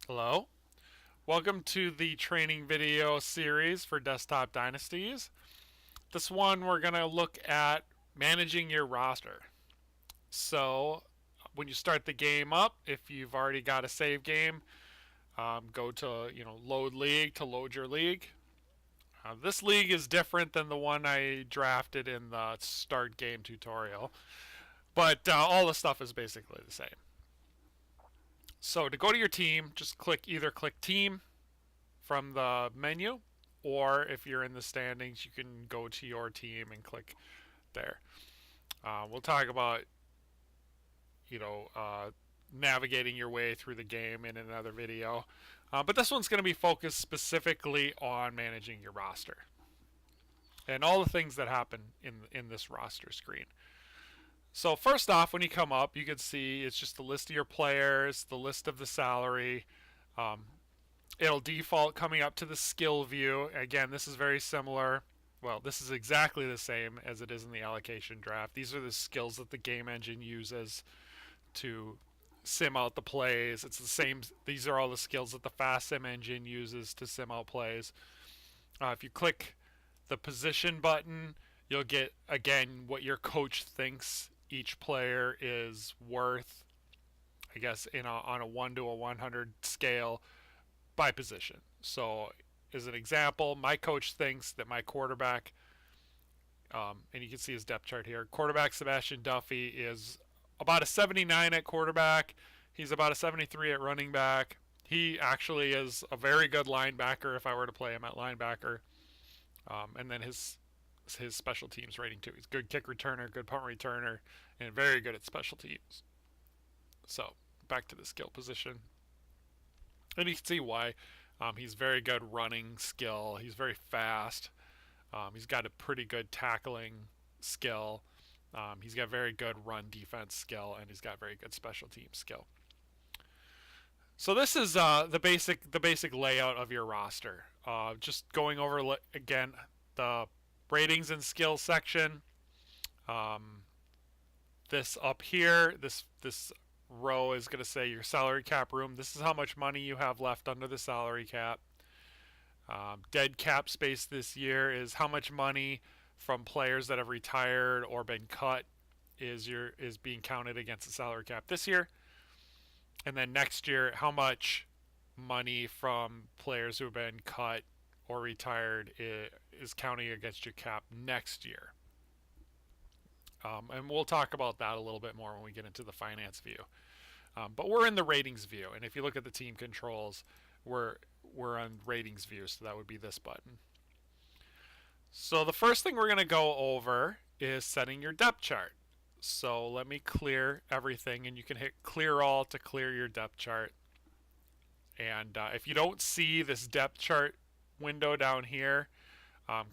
Hello. Welcome to the training video series for Desktop Dynasties. This one we're going to look at managing your roster. So, when you start the game up, if you've already got a save game, go to load league to load your league. This league is different than the one I drafted in the start game tutorial, but all the stuff is basically the same. So to go to your team, just click team from the menu, or if you're in the standings, you can go to your team and click there. We'll talk about you know uh, navigating your way through the game in another video, but this one's going to be focused specifically on managing your roster and all the things that happen in this roster screen. So first off, when you come up, you can see it's just the list of your players, the list of the salary. Um, It'll default coming up to the skill view. Again, this is very similar. Well, this is exactly the same as it is in the allocation draft. These are the skills that the game engine uses to sim out the plays. It's the same. These are all the skills that the FastSim engine uses to sim out plays. If you click the position button, you'll get again what your coach thinks each player is worth. I guess on a 1 to a 100 scale by position. So, as an example, my coach thinks that my quarterback, and you can see his depth chart here, quarterback Sebastian Duffy is about a 79 at quarterback. He's about a 73 at running back. He actually is a very good linebacker if I were to play him at linebacker. And then his special teams rating too. He's a good kick returner, good punt returner, and very good at special teams. So back to the skill position. And you can see why. He's very good running skill. He's very fast. He's got a pretty good tackling skill. He's got very good run defense skill, and he's got very good special team skill. So this is the basic layout of your roster. Just going over again the ratings and skills section. Um, this up here, this row is going to say your salary cap room. This is how much money you have left under the salary cap. Dead cap space this year is how much money from players that have retired or been cut is being counted against the salary cap this year. And then next year, how much money from players who have been cut or retired is counting against your cap next year. And we'll talk about that a little bit more when we get into the finance view. But we're in the ratings view, and if you look at the team controls, we're on ratings view, so that would be this button. So the first thing we're going to go over is setting your depth chart. So let me clear everything, and you can hit clear all to clear your depth chart. And if you don't see this depth chart window down here,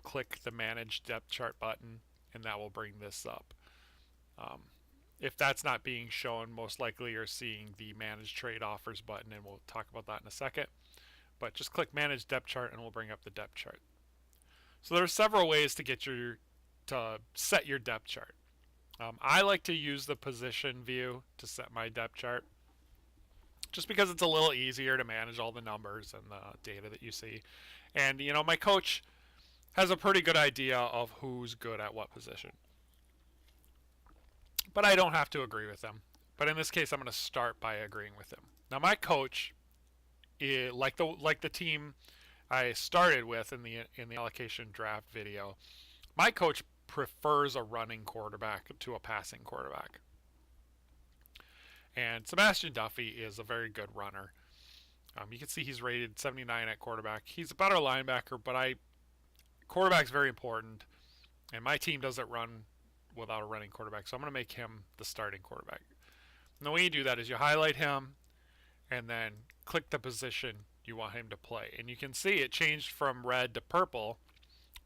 click the manage depth chart button, and that will bring this up. If that's not being shown, most likely you're seeing the manage trade offers button, and we'll talk about that in a second. But just click manage depth chart and we'll bring up the depth chart. So there are several ways to set your depth chart. I like to use the position view to set my depth chart, just because it's a little easier to manage all the numbers and the data that you see. And my coach has a pretty good idea of who's good at what position. But I don't have to agree with him. But in this case, I'm going to start by agreeing with him. Now, my coach, like the team I started with in the allocation draft video, my coach prefers a running quarterback to a passing quarterback. And Sebastian Duffy is a very good runner. You can see he's rated 79 at quarterback. He's a better linebacker, but quarterback's very important, and my team doesn't run without a running quarterback, so I'm going to make him the starting quarterback. And the way you do that is you highlight him and then click the position you want him to play. And you can see it changed from red to purple,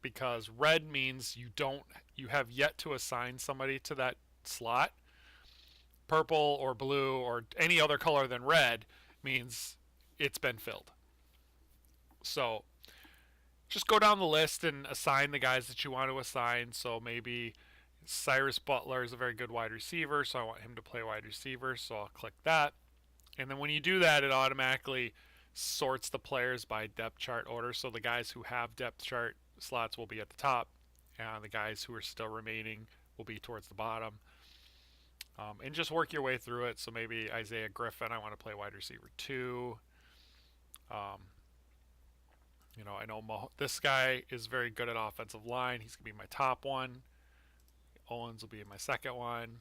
because red means you have yet to assign somebody to that slot. Purple or blue or any other color than red means it's been filled. So just go down the list and assign the guys that you want to assign. So maybe Cyrus Butler is a very good wide receiver, so I want him to play wide receiver, so I'll click that. And then when you do that, it automatically sorts the players by depth chart order. So the guys who have depth chart slots will be at the top, and the guys who are still remaining will be towards the bottom. And just work your way through it. So maybe Isaiah Griffin, I want to play wide receiver 2. Um, I know this guy is very good at offensive line. He's going to be my top one. Owens will be my second one.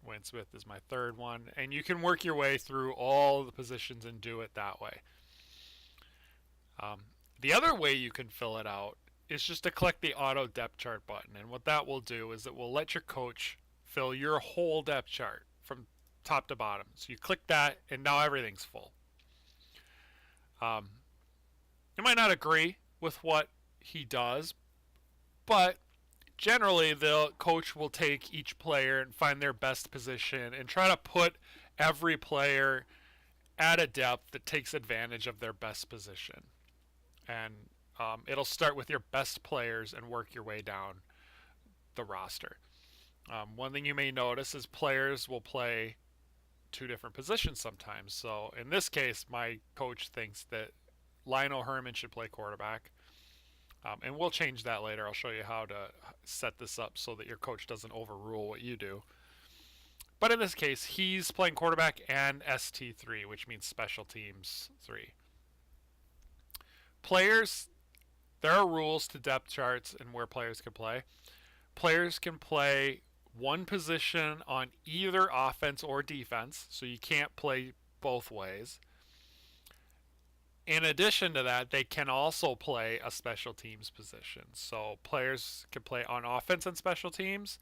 Wayne Smith is my third one. And you can work your way through all the positions and do it that way. The other way you can fill it out is just to click the auto depth chart button. And what that will do is it will let your coach fill your whole depth chart from top to bottom. So you click that, and now everything's full. You might not agree with what he does, but generally the coach will take each player and find their best position and try to put every player at a depth that takes advantage of their best position. And it'll start with your best players and work your way down the roster. One thing you may notice is players will play 2 different positions sometimes. So in this case, my coach thinks that Lionel Herman should play quarterback. And we'll change that later. I'll show you how to set this up so that your coach doesn't overrule what you do. But in this case, he's playing quarterback and ST3, which means special teams 3. Players, there are rules to depth charts and where players can play. Players can play one position on either offense or defense, so you can't play both ways. In addition to that, they can also play a special teams position. So players can play on offense and special teams.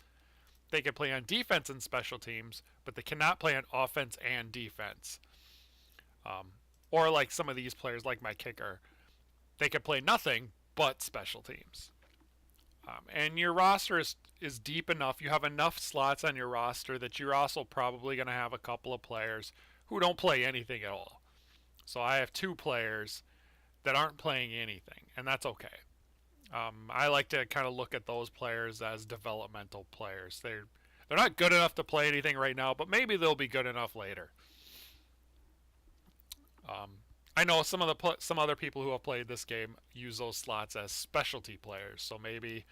They can play on defense and special teams, but they cannot play on offense and defense. Or like some of these players, like my kicker, they can play nothing but special teams. And your roster is deep enough. You have enough slots on your roster that you're also probably going to have a couple of players who don't play anything at all. So I have 2 players that aren't playing anything, and that's okay. I like to kind of look at those players as developmental players. They're not good enough to play anything right now, but maybe they'll be good enough later. I know some other people who have played this game use those slots as specialty players. So maybe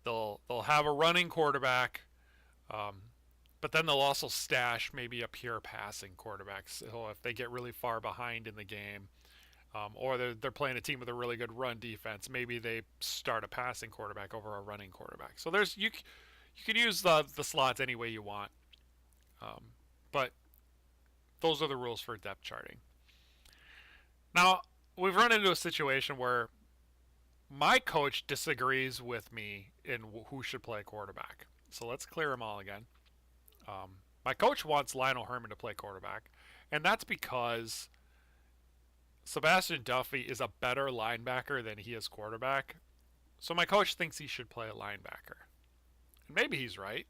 they'll have a running quarterback, but then they'll also stash maybe a pure passing quarterback. So if they get really far behind in the game, or they're playing a team with a really good run defense, maybe they start a passing quarterback over a running quarterback. So you can use the slots any way you want, but those are the rules for depth charting. Now, we've run into a situation where my coach disagrees with me in who should play quarterback. So let's clear them all again. My coach wants Lionel Herman to play quarterback, and that's because Sebastian Duffy is a better linebacker than he is quarterback. So my coach thinks he should play a linebacker. And maybe he's right.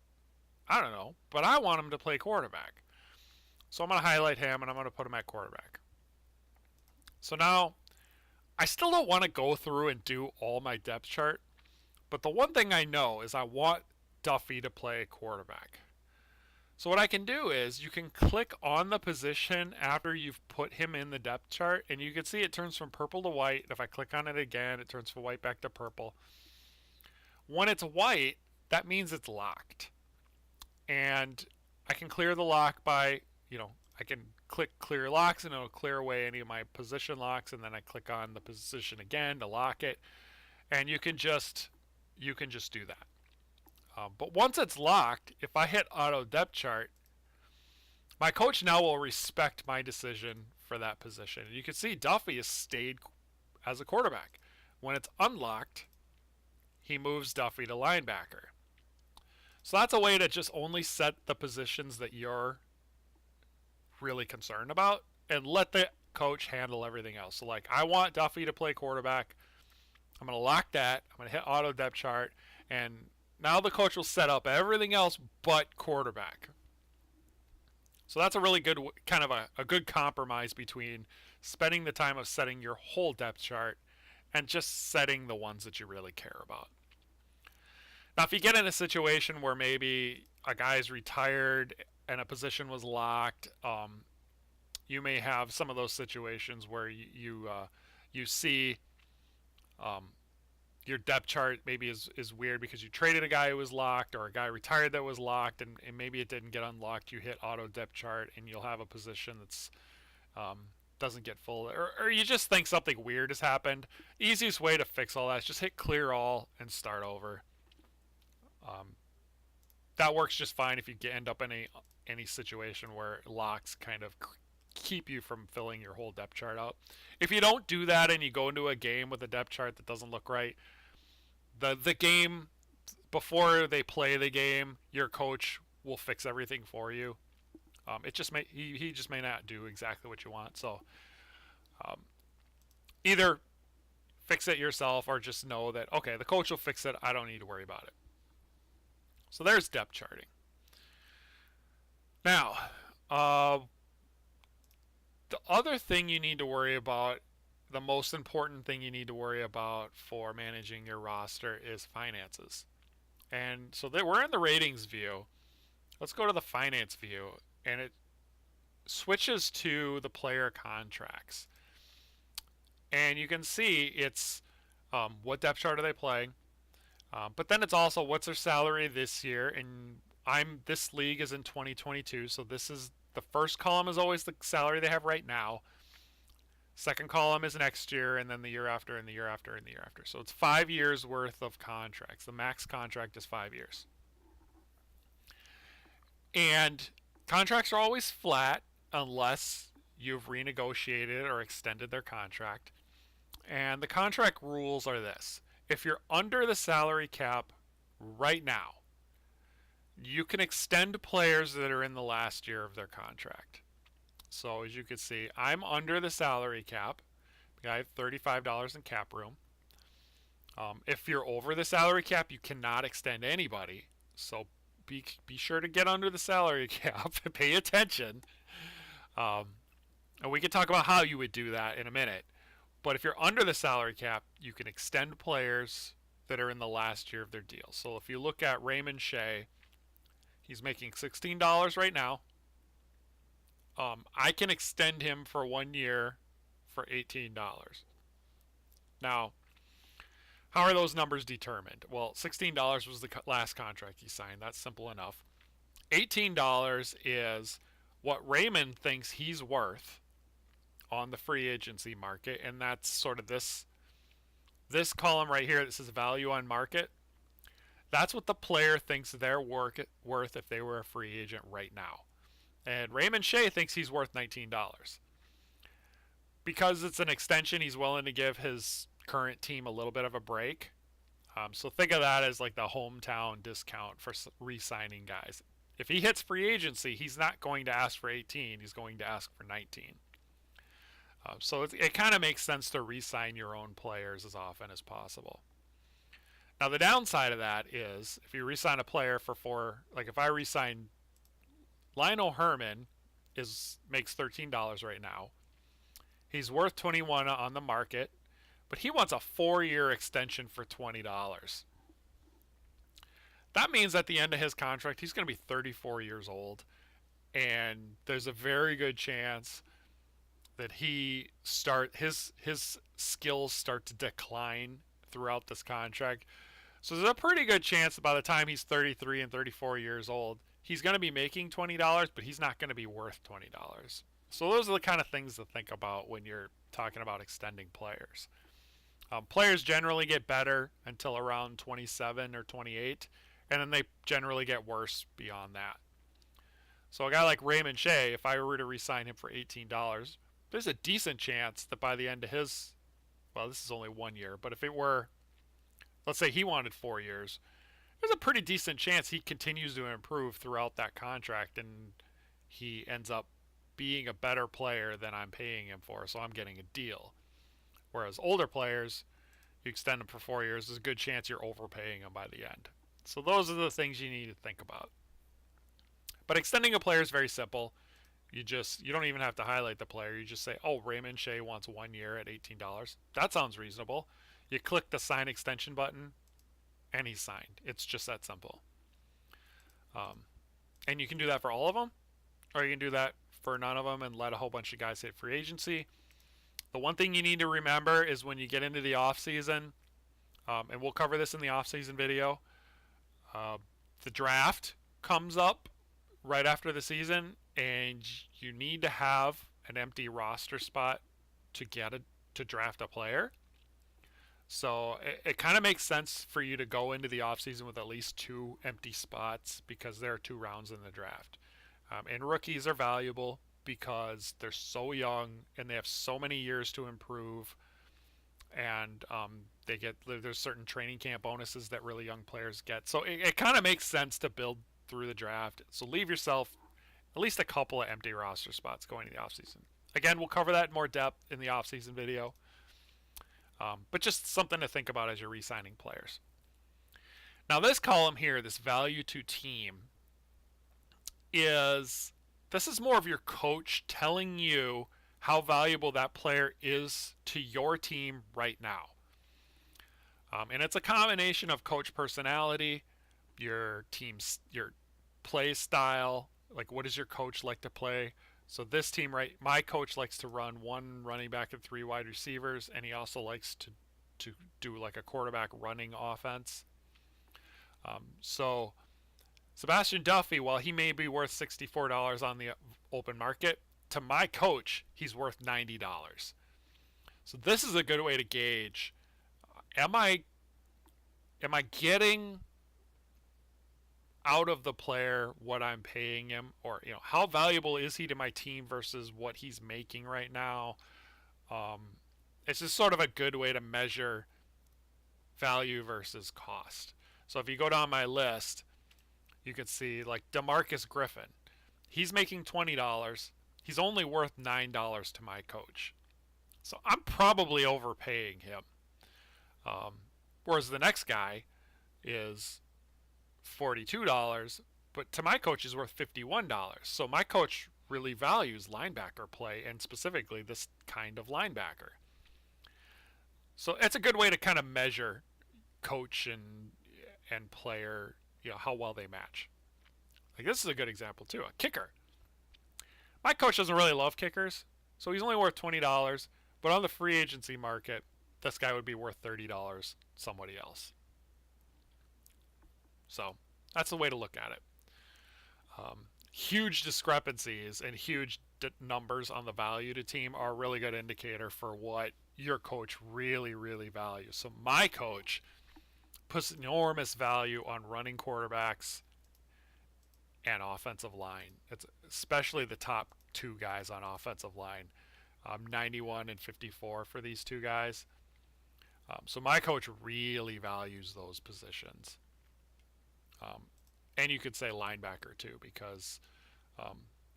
I don't know. But I want him to play quarterback. So I'm going to highlight him and I'm going to put him at quarterback. So now, I still don't want to go through and do all my depth chart. But the one thing I know is I want Duffy to play quarterback. So what I can do is you can click on the position after you've put him in the depth chart, and you can see it turns from purple to white. If I click on it again, it turns from white back to purple. When it's white, that means it's locked. And I can clear the lock by, I can click clear locks and it'll clear away any of my position locks, and then I click on the position again to lock it. And you can just do that. But once it's locked, if I hit auto depth chart, my coach now will respect my decision for that position. And you can see Duffy has stayed as a quarterback. When it's unlocked, he moves Duffy to linebacker. So that's a way to just only set the positions that you're really concerned about and let the coach handle everything else. So like, I want Duffy to play quarterback. I'm going to lock that. I'm going to hit auto depth chart, and now the coach will set up everything else but quarterback. So that's a really good kind of a good compromise between spending the time of setting your whole depth chart and just setting the ones that you really care about. Now, if you get in a situation where maybe a guy's retired and a position was locked, you may have some of those situations where you see um, your depth chart maybe is weird because you traded a guy who was locked or a guy retired that was locked, and maybe it didn't get unlocked. You hit auto depth chart and you'll have a position that's um, doesn't get full, or you just think something weird has happened. Easiest way to fix all that is just hit clear all and start over. Um, that works just fine if you end up in any situation where locks kind of keep you from filling your whole depth chart out. If you don't do that and you go into a game with a depth chart that doesn't look right, the game before they play the game, your coach will fix everything for you. It just may he just may not do exactly what you want. So um, either fix it yourself or just know that okay, the coach will fix it. I don't need to worry about it. So there's depth charting. Now, the other thing you need to worry about, the most important thing you need to worry about for managing your roster is finances. And so we're in the ratings view. Let's go to the finance view, and it switches to the player contracts. And you can see it's what depth chart are they playing, but then it's also what's their salary this year. And this league is in 2022, so this is the first column is always the salary they have right now. Second column is next year, and then the year after, and the year after, and the year after. So it's 5 years worth of contracts. The max contract is 5 years. And contracts are always flat unless you've renegotiated or extended their contract. And the contract rules are this: if you're under the salary cap right now, you can extend players that are in the last year of their contract. So as you can see, I'm under the salary cap. I have $35 in cap room. If you're over the salary cap, you cannot extend anybody. So be sure to get under the salary cap and pay attention. And we can talk about how you would do that in a minute. But if you're under the salary cap, you can extend players that are in the last year of their deal. So if you look at Raymond Shea, he's making $16 right now. I can extend him for 1 year for $18. Now, how are those numbers determined? Well, $16 was the last contract he signed. That's simple enough. $18 is what Raymond thinks he's worth on the free agency market, and that's sort of this column right here that says value on market. That's what the player thinks they're worth if they were a free agent right now. And Raymond Shea thinks he's worth $19. Because it's an extension, he's willing to give his current team a little bit of a break. So think of that as like the hometown discount for re-signing guys. If he hits free agency, he's not going to ask for 18, he's going to ask for 19. So it kind of makes sense to re-sign your own players as often as possible. Now the downside of that is if you re-sign a player for like if I re-sign Lionel Herman makes $13 right now. He's worth $21 on the market, but he wants a 4-year extension for $20. That means at the end of his contract, he's going to be 34 years old, and there's a very good chance that his skills start to decline throughout this contract. So there's a pretty good chance that by the time he's 33 and 34 years old, he's going to be making $20, but he's not going to be worth $20. So those are the kind of things to think about when you're talking about extending players. Players generally get better until around 27 or 28, and then they generally get worse beyond that. So a guy like Raymond Shea, if I were to re-sign him for $18, there's a decent chance that by the end of his, well, this is only 1 year, but if it were, let's say he wanted 4 years, there's a pretty decent chance he continues to improve throughout that contract and he ends up being a better player than I'm paying him for, so I'm getting a deal. Whereas older players, you extend them for 4 years, there's a good chance you're overpaying them by the end. So those are the things you need to think about. But extending a player is very simple. You don't even have to highlight the player. You just say, oh, Raymond Shea wants 1 year at $18. That sounds reasonable. You click the sign extension button, and he's signed. It's just that simple. And you can do that for all of them, or you can do that for none of them and let a whole bunch of guys hit free agency. The one thing you need to remember is when you get into the offseason, and we'll cover this in the offseason video, the draft comes up right after the season, and you need to have an empty roster spot to draft a player. So it kind of makes sense for you to go into the offseason with at least 2 empty spots because there are 2 rounds in the draft. And rookies are valuable because they're so young and they have so many years to improve. And there's certain training camp bonuses that really young players get. So it kind of makes sense to build through the draft. So leave yourself at least a couple of empty roster spots going into the offseason. Again, we'll cover that in more depth in the offseason video. But just something to think about as you're re-signing players. Now this column here, this value to team, this is more of your coach telling you how valuable that player is to your team right now. And it's a combination of coach personality, your play style, like what does your coach like to play. So this team, right, my coach likes to run 1 running back and 3 wide receivers, and he also likes to do like a quarterback running offense. So Sebastian Duffy, while he may be worth $64 on the open market, to my coach, he's worth $90. So this is a good way to gauge, am I getting out of the player what I'm paying him, or how valuable is he to my team versus what he's making right now. It's just sort of a good way to measure value versus cost. So if you go down my list, you can see like DeMarcus Griffin, he's making $20. He's only worth $9 to my coach, so I'm probably overpaying him. Whereas the next guy is $42, but to my coach is worth $51. So my coach really values linebacker play, and specifically this kind of linebacker. So it's a good way to kind of measure coach and player, how well they match. Like this is a good example too. A kicker. My coach doesn't really love kickers, so he's only worth $20. But on the free agency market, this guy would be worth $30 somebody else. So that's the way to look at it. Huge discrepancies and huge numbers on the value to team are a really good indicator for what your coach really, really values. So my coach puts enormous value on running quarterbacks and offensive line. It's especially the top 2 guys on offensive line. 91 and 54 for these 2 guys. So my coach really values those positions. And you could say linebacker too, because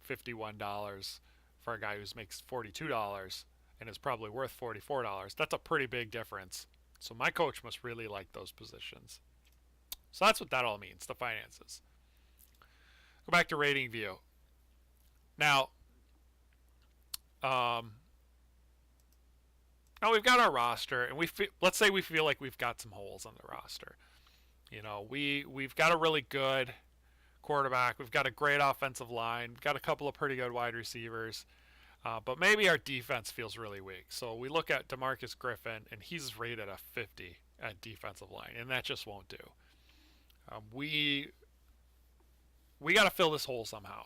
$51 for a guy who makes $42 and is probably worth $44, that's a pretty big difference. So my coach must really like those positions. So that's what that all means, the finances. Go back to rating view. Now we've got our roster, and let's say we feel like we've got some holes on the roster. We've got a really good quarterback. We've got a great offensive line. We've got a couple of pretty good wide receivers. But maybe our defense feels really weak. So we look at DeMarcus Griffin, and he's rated a 50 at defensive line, and that just won't do. We got to fill this hole somehow.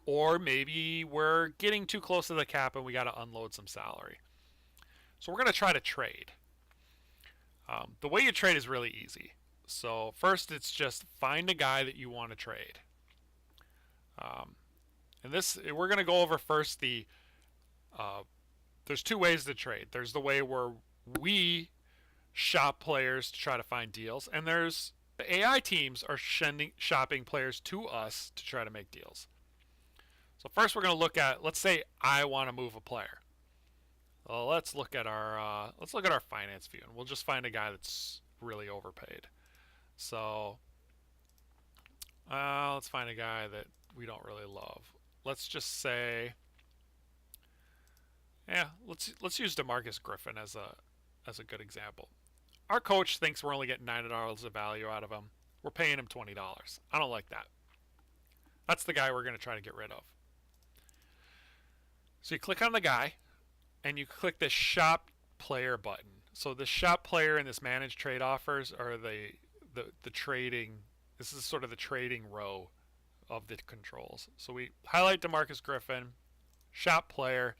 Or maybe we're getting too close to the cap and we got to unload some salary. So we're going to try to trade. The way you trade is really easy. So first, it's just find a guy that you want to trade. And we're going to go over first there's 2 ways to trade. There's the way where we shop players to try to find deals, and there's the AI teams are shopping players to us to try to make deals. So first we're going to look at, let's say I want to move a player. Well, let's look at our finance view, and we'll just find a guy that's really overpaid. So let's find a guy that we don't really love. Let's just say, let's use DeMarcus Griffin as a good example. Our coach thinks we're only getting $9 of value out of him. We're paying him $20. I don't like that. That's the guy we're going to try to get rid of. So you click on the guy, and you click the shop player button. So the shop player and this manage trade offers are the trading. This is sort of the trading row of the controls. So we highlight DeMarcus Griffin, shop player,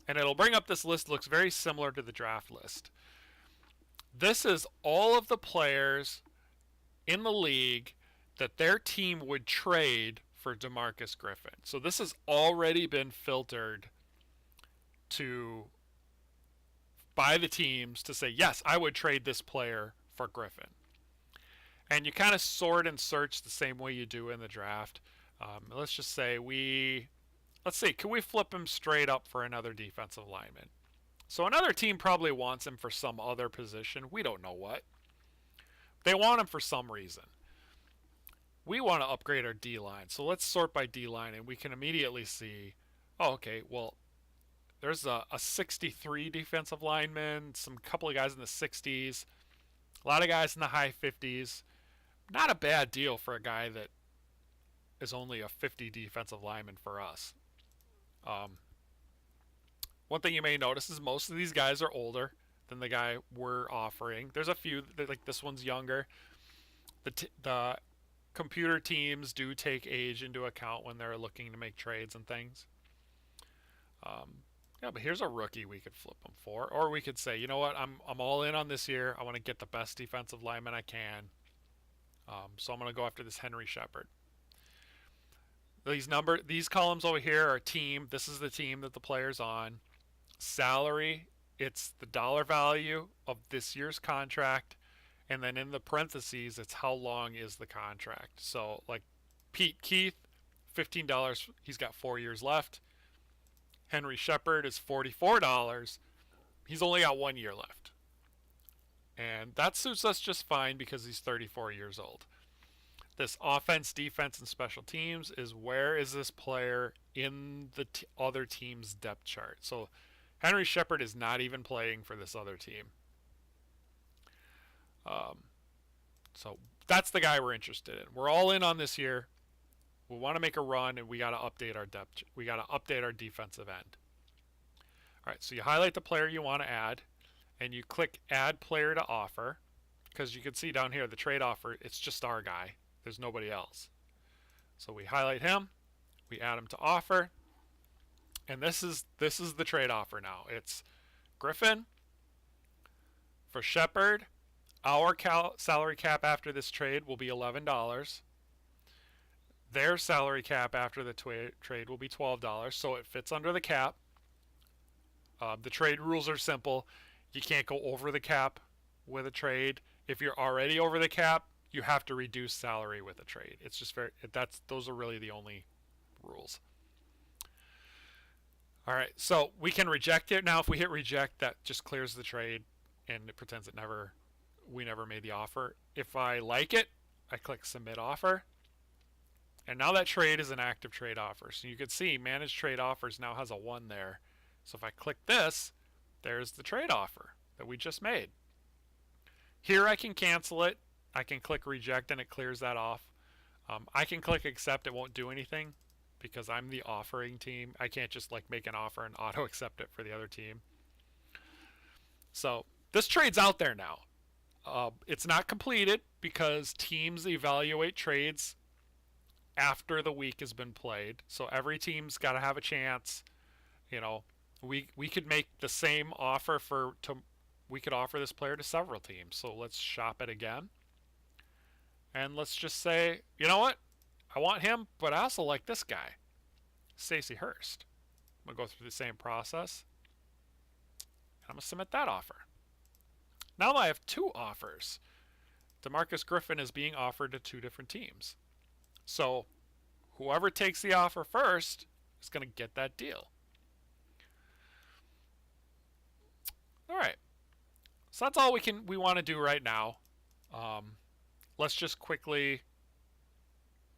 and it'll bring up this list. Looks very similar to the draft list. This is all of the players in the league that their team would trade for DeMarcus Griffin. So this has already been filtered to by the teams to say, yes, I would trade this player for Griffin. And you kind of sort and search the same way you do in the draft. Let's just say let's see, can we flip him straight up for another defensive lineman? So another team probably wants him for some other position. We don't know what. They want him for some reason. We want to upgrade our D-line. So let's sort by D-line, and we can immediately see, oh, okay, well, there's a 63 defensive lineman, some couple of guys in the 60s, a lot of guys in the high 50s. Not a bad deal for a guy that is only a 50 defensive lineman for us. One thing you may notice is most of these guys are older than the guy we're offering. There's a few, like this one's younger. The computer teams do take age into account when they're looking to make trades and things. Yeah, but here's a rookie we could flip him for. Or we could say, you know what, I'm all in on this year. I want to get the best defensive lineman I can. So I'm going to go after this Henry Shepard. These columns over here are team. This is the team that the player's on. Salary, it's the dollar value of this year's contract. And then in the parentheses, it's how long is the contract. So like Pete Keith, $15. He's got 4 years left. Henry Shepard is $44. He's only got 1 year left. And that suits us just fine because he's 34 years old. This offense, defense, and special teams is where is this player in the other team's depth chart. So Henry Shepard is not even playing for this other team. So that's the guy we're interested in. We're all in on this year. We want to make a run, and we got to update our depth. We got to update our defensive end. All right, so you highlight the player you want to add, and you click Add Player to Offer, because you can see down here the trade offer. It's just our guy. There's nobody else. So we highlight him. We add him to offer, and this is the trade offer now. It's Griffin for Shepard. Our salary cap after this trade will be $11. Their salary cap after the trade will be $12, so it fits under the cap. The trade rules are simple. You can't go over the cap with a trade. If you're already over the cap, you have to reduce salary with a trade. It's just those are really the only rules. All right, so we can reject it. Now if we hit reject, that just clears the trade and it pretends we never made the offer. If I like it, I click submit offer. And now that trade is an active trade offer. So you can see manage trade offers now has a 1 there. So if I click this, there's the trade offer that we just made. Here I can cancel it. I can click reject and it clears that off. I can click accept. It won't do anything because I'm the offering team. I can't just like make an offer and auto accept it for the other team. So this trade's out there now. It's not completed because teams evaluate trades after the week has been played. So every team's got to have a chance. You know, we could make the same offer we could offer this player to several teams. So let's shop it again. And let's just say, you know what? I want him, but I also like this guy, Stacey Hurst. I'm going to go through the same process. And I'm going to submit that offer. Now I have 2 offers. DeMarcus Griffin is being offered to 2 different teams. So whoever takes the offer first is going to get that deal. All right. So that's all we want to do right now. Let's just quickly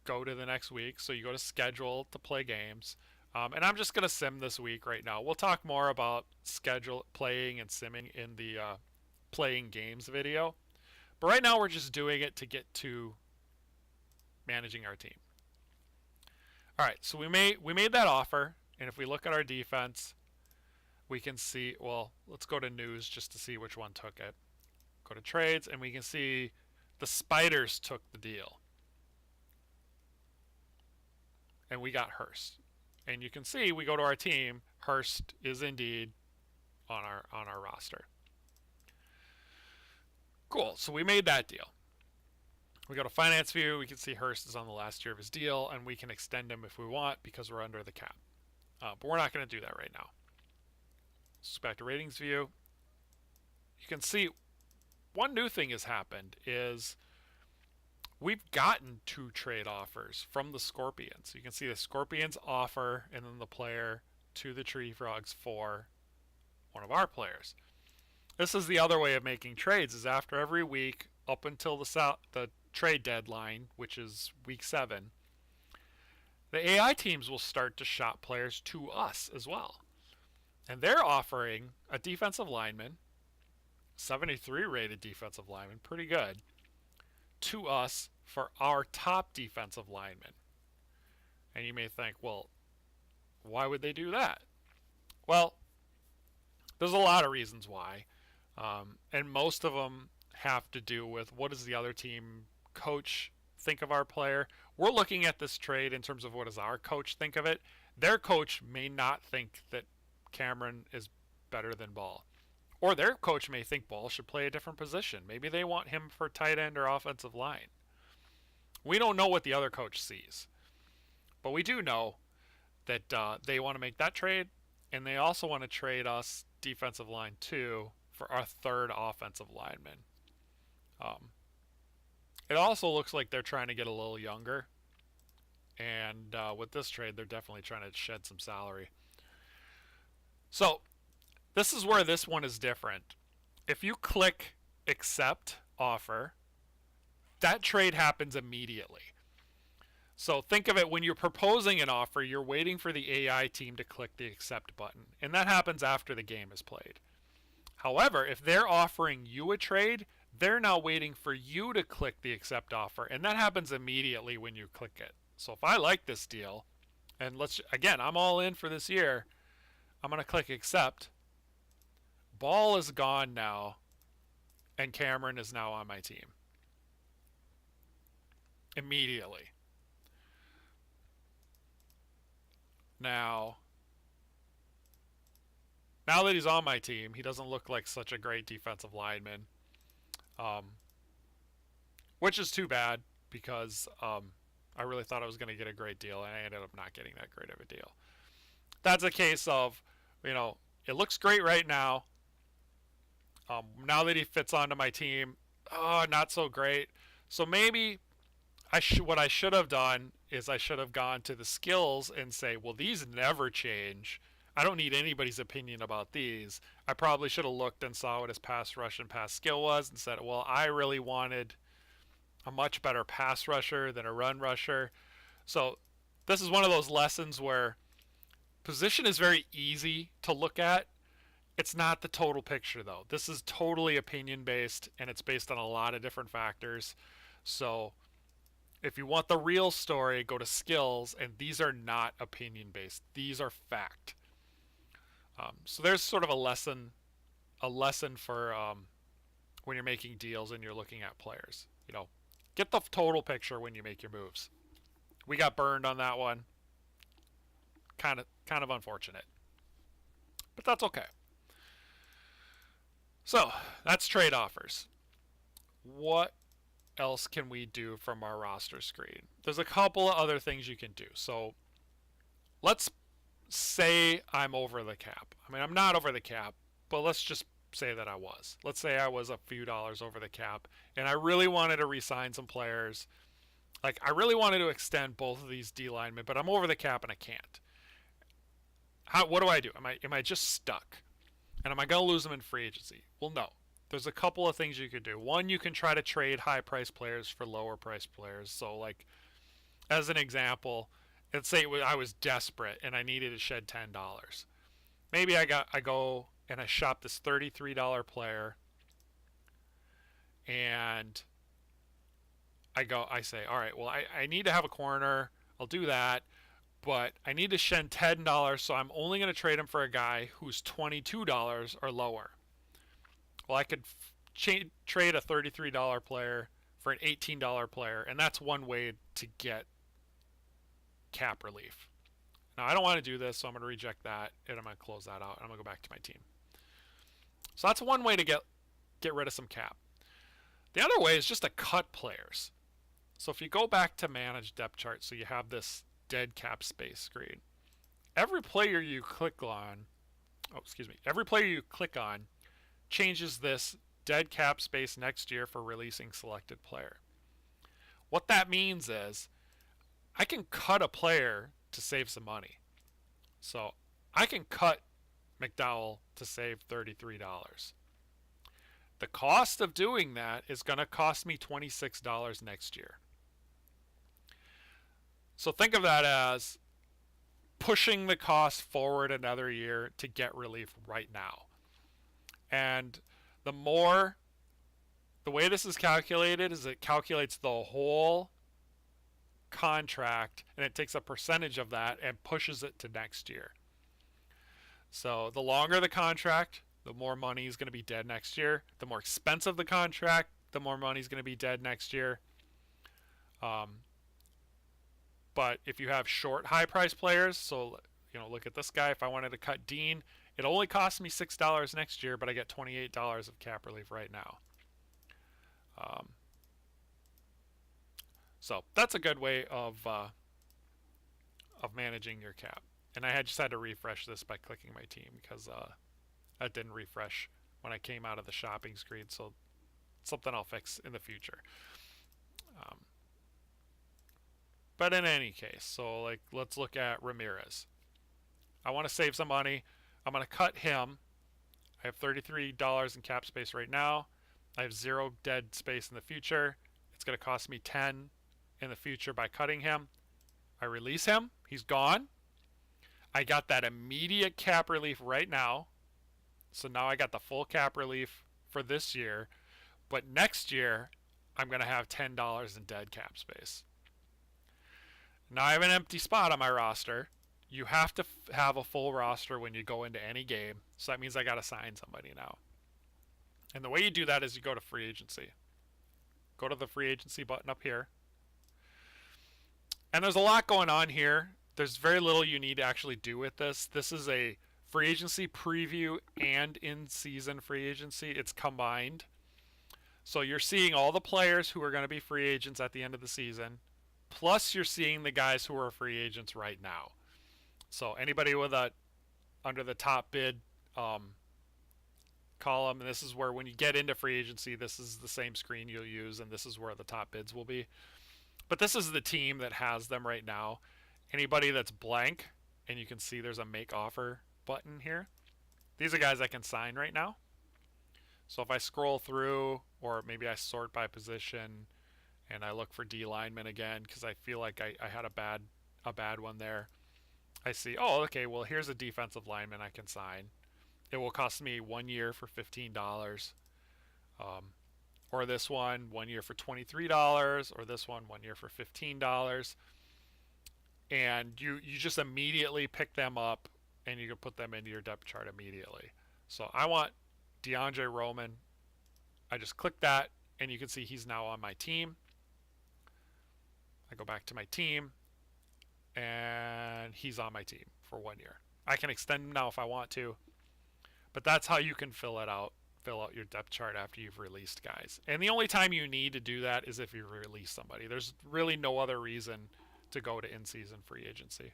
go to the next week. So you go to schedule to play games. And I'm just going to sim this week right now. We'll talk more about playing and simming in the playing games video. But right now we're just doing it to get to managing our team. All right, so we made that offer. And if we look at our defense, we can see, well, let's go to news just to see which one took it. Go to trades, and we can see the Spiders took the deal. And we got Hurst. And you can see, we go to our team, Hurst is indeed on our roster. Cool, so we made that deal. We go to finance view, we can see Hurst is on the last year of his deal, and we can extend him if we want because we're under the cap. But we're not going to do that right now. So back to ratings view. You can see one new thing has happened is we've gotten 2 trade offers from the Scorpions. You can see the Scorpions offer and then the player to the Tree Frogs for one of our players. This is the other way of making trades, is after every week up until the trade deadline, which is week 7, the AI teams will start to shop players to us as well. And they're offering a defensive lineman, 73 rated defensive lineman, pretty good, to us for our top defensive lineman. And you may think, well, why would they do that? Well, there's a lot of reasons why. And most of them have to do with what does the other team coach think of our player. We're looking at this trade in terms of what does our coach think of it. Their coach may not think that Cameron is better than Ball. Or their coach may think Ball should play a different position. Maybe they want him for tight end or offensive line. We don't know what the other coach sees. But we do know that they want to make that trade, and they also want to trade us defensive line too for our 3rd offensive lineman. It also looks like they're trying to get a little younger. And with this trade, they're definitely trying to shed some salary. So this is where this one is different. If you click accept offer, that trade happens immediately. So think of it, when you're proposing an offer, you're waiting for the AI team to click the accept button. And that happens after the game is played. However, if they're offering you a trade, they're now waiting for you to click the accept offer. And that happens immediately when you click it. So if I like this deal, and again, I'm all in for this year, I'm going to click accept. Ball is gone now, and Cameron is now on my team. Immediately. Now that he's on my team, he doesn't look like such a great defensive lineman. Which is too bad because I really thought I was going to get a great deal, and I ended up not getting that great of a deal. That's a case of, it looks great right now. Now that he fits onto my team, not so great. So maybe what I should have done is I should have gone to the skills and say, well, these never change. I don't need anybody's opinion about these. I probably should have looked and saw what his pass rush and pass skill was and said, well, I really wanted a much better pass rusher than a run rusher. So this is one of those lessons where position is very easy to look at. It's not the total picture, though. This is totally opinion-based, and it's based on a lot of different factors. So if you want the real story, go to skills, and these are not opinion-based. These are fact. So there's sort of a lesson for when you're making deals and you're looking at players. Get the total picture when you make your moves. We got burned on that one. Kind of unfortunate, but that's okay. So that's trade offers. What else can we do from our roster screen? There's a couple of other things you can do. So let's say I'm over the cap. I mean, I'm not over the cap, but let's just say that I was. Let's say I was a few dollars over the cap, and I really wanted to re-sign some players. Like, I really wanted to extend both of these D linemen, but I'm over the cap and I can't. What do I do? Am I just stuck? And am I going to lose them in free agency? Well, no. There's a couple of things you could do. One, you can try to trade high-priced players for lower-priced players. So, like, as an example, let's say I was desperate and I needed to shed $10. Maybe I go and I shop this $33 player, and I say, all right, well, I need to have a corner. I'll do that. but I need to spend $10, so I'm only going to trade him for a guy who's $22 or lower. Well, I could trade a $33 player for an $18 player, and that's one way to get cap relief. Now, I don't want to do this, so I'm going to reject that, and I'm going to close that out, and I'm going to go back to my team. So that's one way to get rid of some cap. The other way is just to cut players. So if you go back to manage depth chart, so you have this dead cap space screen. Every player you click on, every player you click on changes this dead cap space next year for releasing selected player. What that means is I can cut a player to save some money. So I can cut McDowell to save $33. The cost of doing that is going to cost me $26 next year. So think of that as pushing the cost forward another year to get relief right now. And the way this is calculated is it calculates the whole contract and it takes a percentage of that and pushes it to next year. So the longer the contract, the more money is going to be dead next year. The more expensive the contract, the more money is going to be dead next year. But if you have short, high-priced players, so look at this guy. If I wanted to cut Dean, it only costs me $6 next year, but I get $28 of cap relief right now. So that's a good way of managing your cap. And I just had to refresh this by clicking my team because that didn't refresh when I came out of the shopping screen. So something I'll fix in the future. But in any case, so let's look at Ramirez. I want to save some money. I'm going to cut him. I have $33 in cap space right now. I have 0 dead space in the future. It's going to cost me 10 in the future by cutting him. I release him. He's gone. I got that immediate cap relief right now. So now I got the full cap relief for this year. But next year, I'm going to have $10 in dead cap space. Now I have an empty spot on my roster. You have to have a full roster when you go into any game. So that means I got to sign somebody now. And the way you do that is you go to free agency. Go to the free agency button up here. And there's a lot going on here. There's very little you need to actually do with this. This is a free agency preview and in-season free agency. It's combined. So you're seeing all the players who are going to be free agents at the end of the season. Plus you're seeing the guys who are free agents right now. So anybody with a under the top bid column, and this is where when you get into free agency, this is the same screen you'll use, and this is where the top bids will be. But this is the team that has them right now. Anybody that's blank, and you can see there's a make offer button here. These are guys I can sign right now. So if I scroll through, or maybe I sort by position, and I look for D lineman again because I feel like I had a bad one there. I see, oh, okay, well, here's a defensive lineman I can sign. It will cost me 1 year for $15. Or this one 1 year for $23, or this one 1 year for $15. And you just immediately pick them up, and you can put them into your depth chart immediately. So I want DeAndre Roman. I just click that, and you can see he's now on my team. I go back to my team, and he's on my team for 1 year. I can extend him now if I want to, but that's how you can fill out your depth chart after you've released guys. And the only time you need to do that is if you release somebody. There's really no other reason to go to in-season free agency.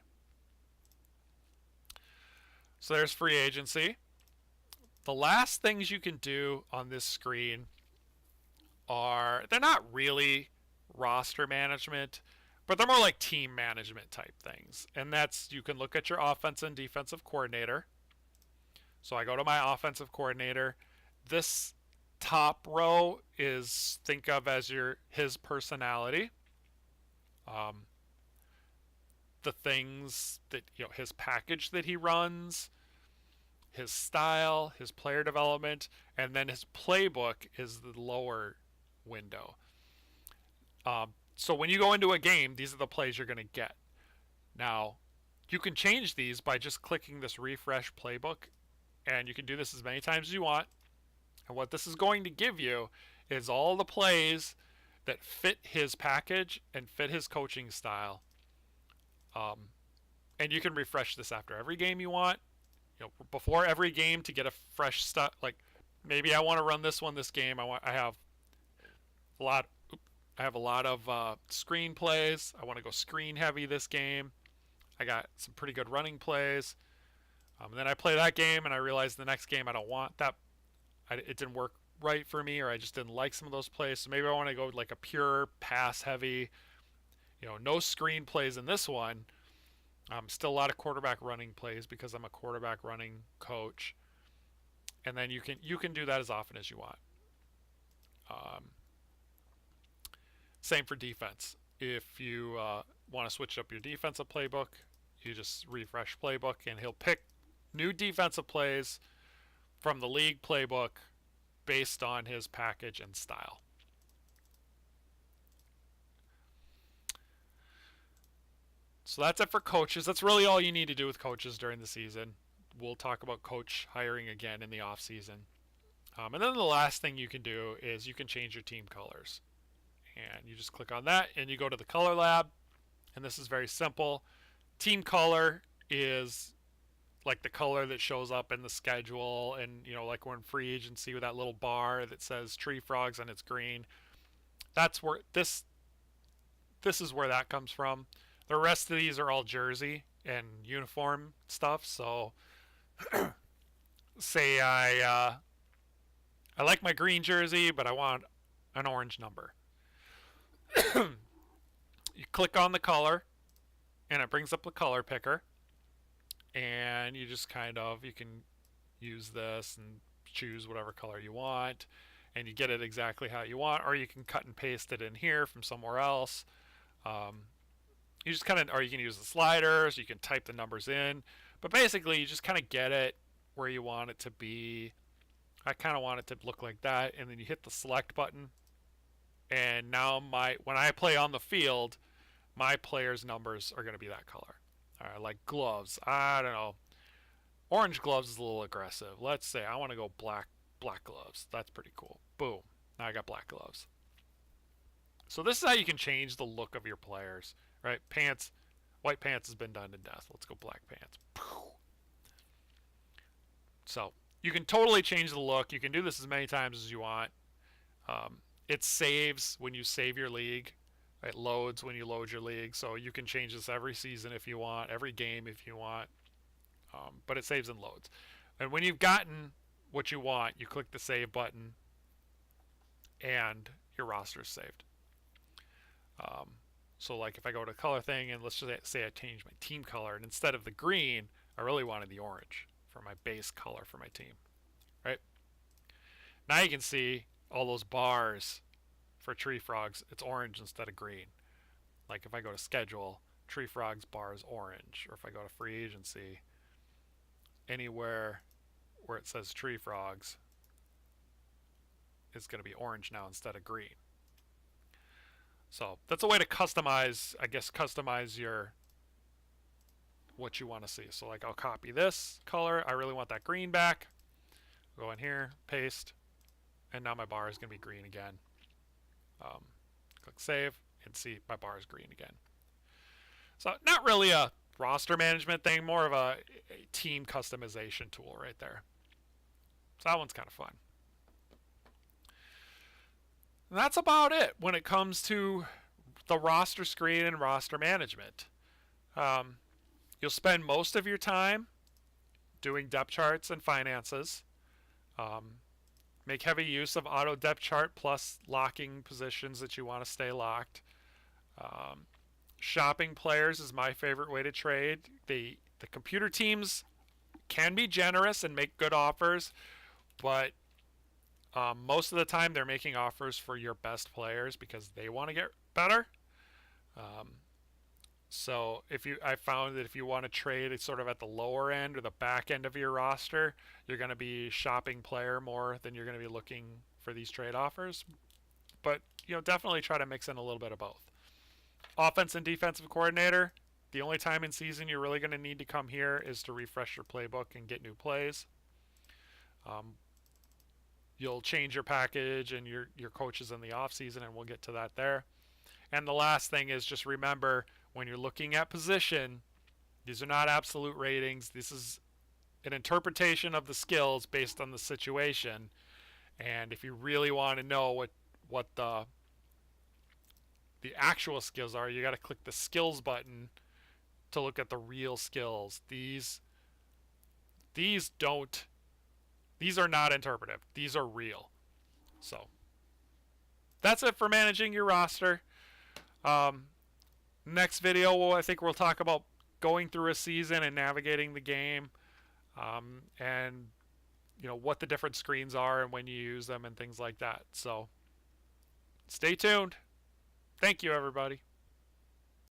So there's free agency. The last things you can do on this screen they're not really roster management, but they're more like team management type things. And that's, you can look at your offense and defensive coordinator. So I go to my offensive coordinator. This top row is, think of as his personality. The things that, his package that he runs, his style, his player development, and then his playbook is the lower window. So when you go into a game, these are the plays you're going to get. Now, You can change these by just clicking this refresh playbook, and you can do this as many times as you want. And what this is going to give you is all the plays that fit his package and fit his coaching style. Um, and you can refresh this after every game you want. Before every game to get a fresh stuff. Like maybe I want to run this one this game. I have a lot. I have a lot of screen plays. I want to go screen heavy this game. I got some pretty good running plays. And then I play that game and I realize the next game I don't want that. It didn't work right for me, or I just didn't like some of those plays. So maybe I want to go like a pure pass heavy. No screen plays in this one. Still a lot of quarterback running plays because I'm a quarterback running coach. And then you can do that as often as you want. Same for defense. If you want to switch up your defensive playbook, you just refresh playbook, and he'll pick new defensive plays from the league playbook based on his package and style. So that's it for coaches. That's really all you need to do with coaches during the season. We'll talk about coach hiring again in the off season. And then the last thing you can do is you can change your team colors. And you just click on that and you go to the color lab. And this is very simple. Team color is like the color that shows up in the schedule, and like we're in free agency with that little bar that says Tree Frogs and it's green. That's where this is where that comes from. The rest of these are all jersey and uniform stuff. So say I like my green jersey, but I want an orange number. You click on the color and it brings up the color picker, and you just you can use this and choose whatever color you want, and you get it exactly how you want, or you can cut and paste it in here from somewhere else. You just or you can use the sliders, you can type the numbers in, but basically you just get it where you want it to be. I kind of want it to look like that, and then you hit the select button, and now when I play on the field, my players' numbers are going to be that color. All right, like gloves, I don't know. Orange gloves is a little aggressive. Let's say I want to go black gloves. That's pretty cool. Boom. Now I got black gloves. So this is how you can change the look of your players, right? Pants, white pants has been done to death. Let's go black pants. So you can totally change the look. You can do this as many times as you want. It saves when you save your league. It loads when you load your league, so you can change this every season if you want, every game if you want, but it saves and loads. And when you've gotten what you want, you click the save button, and your roster is saved. So like if I go to color thing, and let's just say I change my team color, and instead of the green, I really wanted the orange for my base color for my team, right? Now you can see all those bars. For Tree Frogs, it's orange instead of green. Like if I go to schedule, Tree Frogs bar is orange. Or if I go to free agency, anywhere where it says Tree Frogs, it's going to be orange now instead of green. So that's a way to customize your what you want to see. So like I'll copy this color. I really want that green back. Go in here, paste, and now my bar is going to be green again. Click save and see my bar is green again. So not really a roster management thing, more of a team customization tool right there. So that one's kind of fun. And that's about it when it comes to the roster screen and roster management. You'll spend most of your time doing depth charts and finances. Make heavy use of auto depth chart plus locking positions that you want to stay locked. Shopping players is my favorite way to trade. The computer teams can be generous and make good offers, but most of the time they're making offers for your best players because they want to get better. So I found that if you want to trade it's sort of at the lower end or the back end of your roster, you're going to be shopping player more than you're going to be looking for these trade offers. But definitely try to mix in a little bit of both. Offense and defensive coordinator, The only time in season you're really going to need to come here is to refresh your playbook and get new plays. You'll change your package and your coaches in the off season, and we'll get to that there. And the last thing is just remember, when you're looking at position, these are not absolute ratings. This is an interpretation of the skills based on the situation. And if you really want to know what the actual skills are, you got to click the skills button to look at the real skills. These are not interpretive. These are real. So that's it for managing your roster. Next video, I think we'll talk about going through a season and navigating the game, and what the different screens are and when you use them and things like that. So stay tuned. Thank you, everybody.